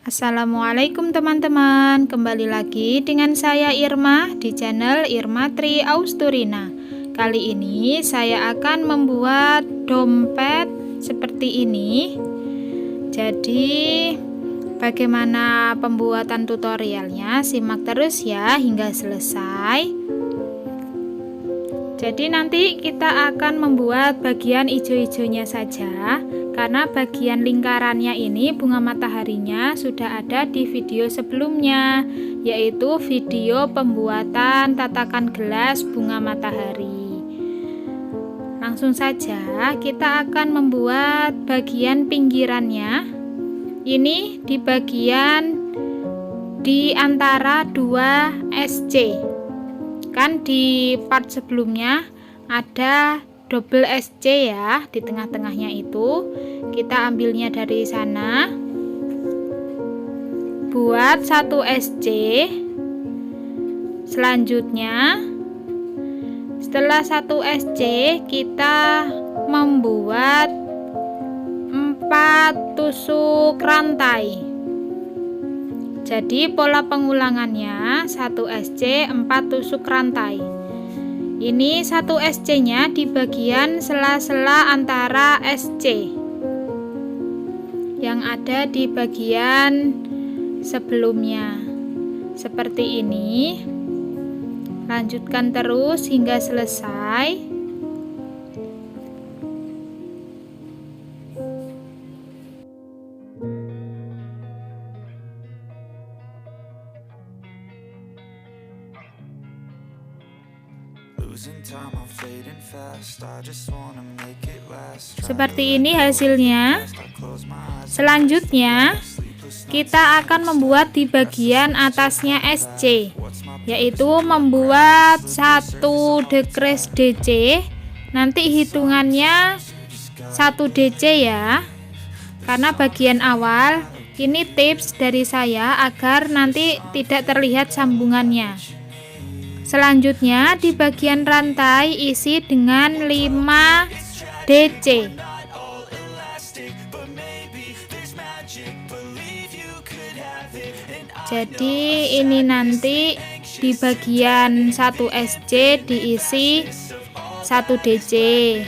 Assalamualaikum teman-teman, kembali lagi dengan saya Irma di channel Irma Tri Austurina. Kali ini saya akan membuat dompet seperti ini. Jadi bagaimana pembuatan tutorialnya, simak terus ya hingga selesai. Jadi nanti kita akan membuat bagian hijau-hijaunya saja, karena bagian lingkarannya ini bunga mataharinya sudah ada di video sebelumnya, yaitu video pembuatan tatakan gelas bunga matahari. Langsung saja kita akan membuat bagian pinggirannya. Ini di bagian di antara dua SC. Kan di part sebelumnya ada double SC ya, di tengah-tengahnya itu kita ambilnya dari sana, buat satu SC. Selanjutnya setelah satu SC kita membuat 4 tusuk rantai. Jadi pola pengulangannya 1 SC 4 tusuk rantai. Ini 1 SC nya di bagian sela-sela antara SC yang ada di bagian sebelumnya, seperti ini. Lanjutkan terus hingga selesai. Seperti ini hasilnya. Selanjutnya kita akan membuat di bagian atasnya SC, yaitu membuat 1 decrease DC. Nanti hitungannya 1 DC ya, karena bagian awal. Ini tips dari saya agar nanti tidak terlihat sambungannya. Selanjutnya di bagian rantai isi dengan 5 DC. Jadi ini nanti di bagian 1 SC diisi 1 DC,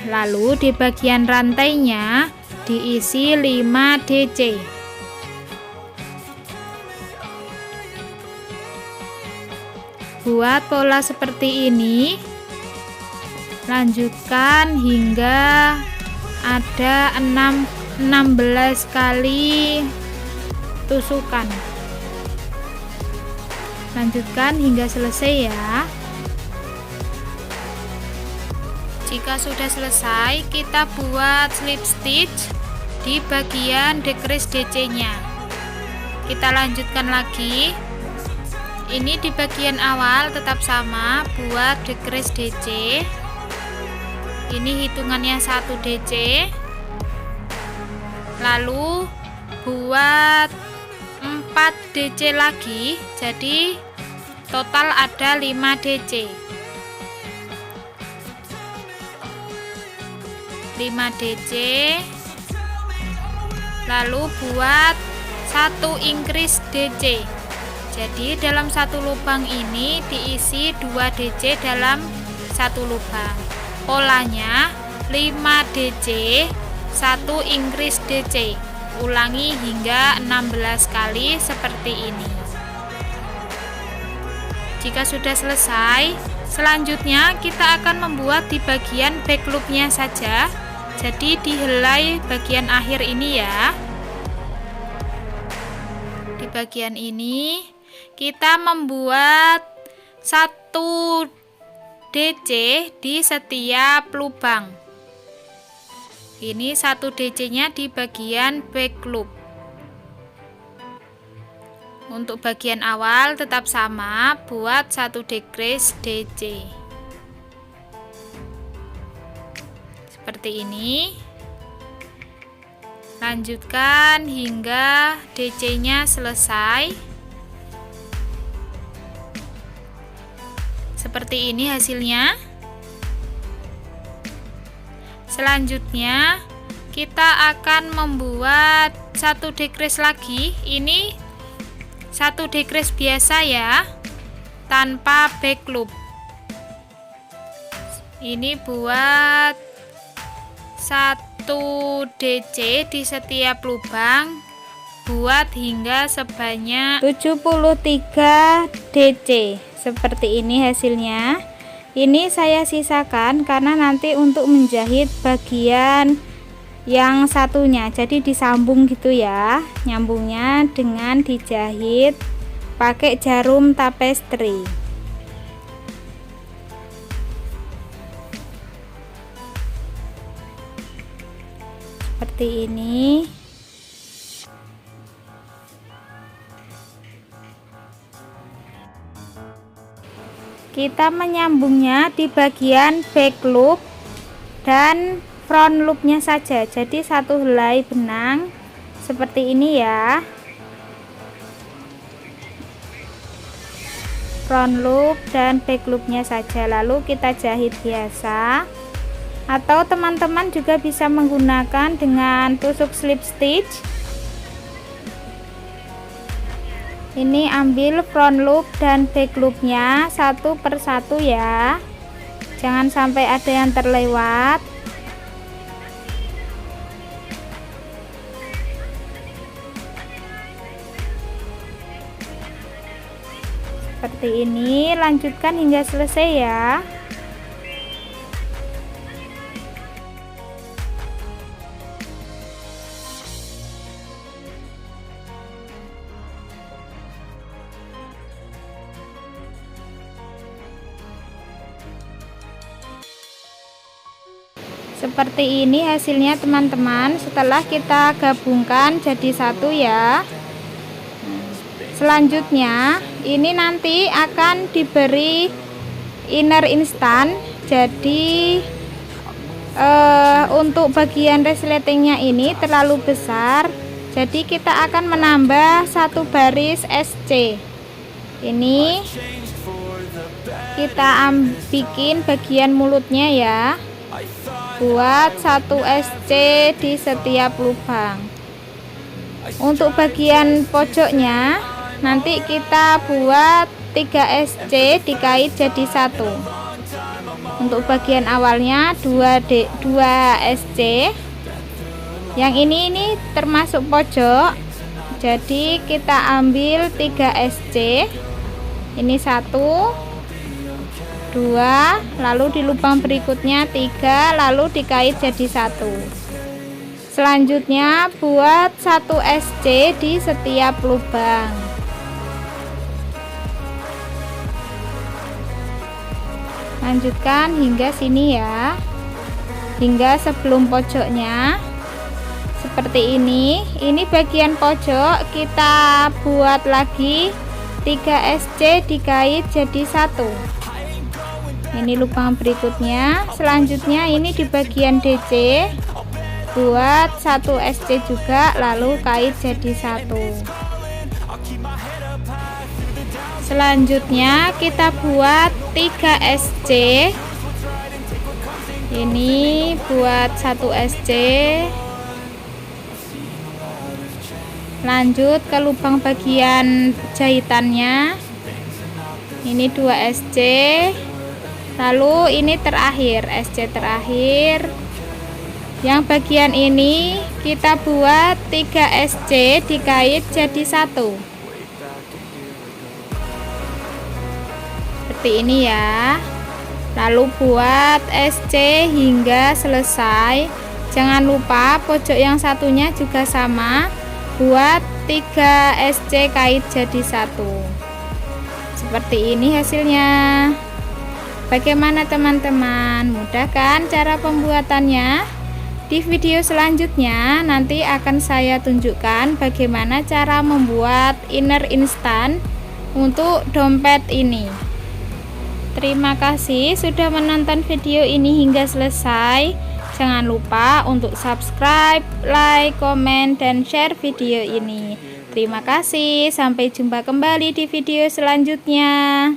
lalu di bagian rantainya diisi 5 DC. Buat pola seperti ini, lanjutkan hingga ada 16 kali tusukan. Lanjutkan hingga selesai ya. Jika sudah selesai, kita buat slip stitch di bagian decrease DC nya. Kita lanjutkan lagi. Ini di bagian awal tetap sama, buat decrease DC. Ini hitungannya 1 DC. Lalu buat 4 DC lagi, jadi total ada 5 DC. 5 DC. Lalu buat 1 increase DC. Jadi dalam satu lubang ini diisi 2 DC dalam satu lubang. Polanya 5 DC 1 increase DC. Ulangi hingga 16 kali seperti ini. Jika sudah selesai, selanjutnya kita akan membuat di bagian back loopnya saja. Jadi di helai bagian akhir ini ya. Di bagian ini kita membuat 1 DC di setiap lubang. Ini 1 DC nya di bagian back loop. Untuk bagian awal tetap sama, buat 1 decrease DC. Seperti ini. Lanjutkan hingga DC nya selesai. Seperti ini hasilnya. Selanjutnya kita akan membuat 1 decrease lagi. Ini 1 decrease biasa ya, tanpa back loop. Ini buat 1 DC di setiap lubang, buat hingga sebanyak 73 DC. Seperti ini hasilnya. Ini saya sisakan karena nanti untuk menjahit bagian yang satunya, jadi disambung gitu ya, nyambungnya dengan dijahit pakai jarum tapestry. Seperti ini. Kita menyambungnya di bagian back loop dan front loopnya saja, jadi 1 helai benang seperti ini ya, front loop dan back loopnya saja, lalu kita jahit biasa, atau teman-teman juga bisa menggunakan dengan tusuk slip stitch. Ini ambil front loop dan back loopnya satu persatu ya, jangan sampai ada yang terlewat. Seperti ini, lanjutkan hingga selesai ya. Seperti ini hasilnya teman-teman, setelah kita gabungkan jadi satu ya. Selanjutnya ini nanti akan diberi inner instan, jadi untuk bagian resletingnya ini terlalu besar, jadi kita akan menambah 1 baris SC. Ini kita bikin bagian mulutnya ya, buat 1 SC di setiap lubang. Untuk bagian pojoknya nanti kita buat 3 SC dikait jadi 1. Untuk bagian awalnya 2 SC. Yang ini termasuk pojok, jadi kita ambil 3 SC. Ini 1, 2, lalu di lubang berikutnya 3, lalu dikait jadi 1. Selanjutnya buat 1 SC di setiap lubang. Lanjutkan hingga sini ya, hingga sebelum pojoknya. Seperti ini. Ini bagian pojok kita buat lagi 3 SC dikait jadi 1. Ini lubang berikutnya. Selanjutnya ini di bagian DC buat 1 SC juga, lalu kait jadi 1. Selanjutnya kita buat 3 SC. Ini buat 1 SC. Lanjut ke lubang bagian jahitannya. Ini 2 SC. Lalu ini terakhir, SC terakhir. Yang bagian ini kita buat 3 SC dikait jadi 1. Seperti ini ya. Lalu buat SC hingga selesai. Jangan lupa pojok yang satunya juga sama, buat 3 SC kait jadi 1. Seperti ini hasilnya. Bagaimana teman-teman? Mudah kan cara pembuatannya? Di video selanjutnya nanti akan saya tunjukkan bagaimana cara membuat inner instan untuk dompet ini. Terima kasih sudah menonton video ini hingga selesai. Jangan lupa untuk subscribe, like, komen, dan share video ini. Terima kasih, sampai jumpa kembali di video selanjutnya.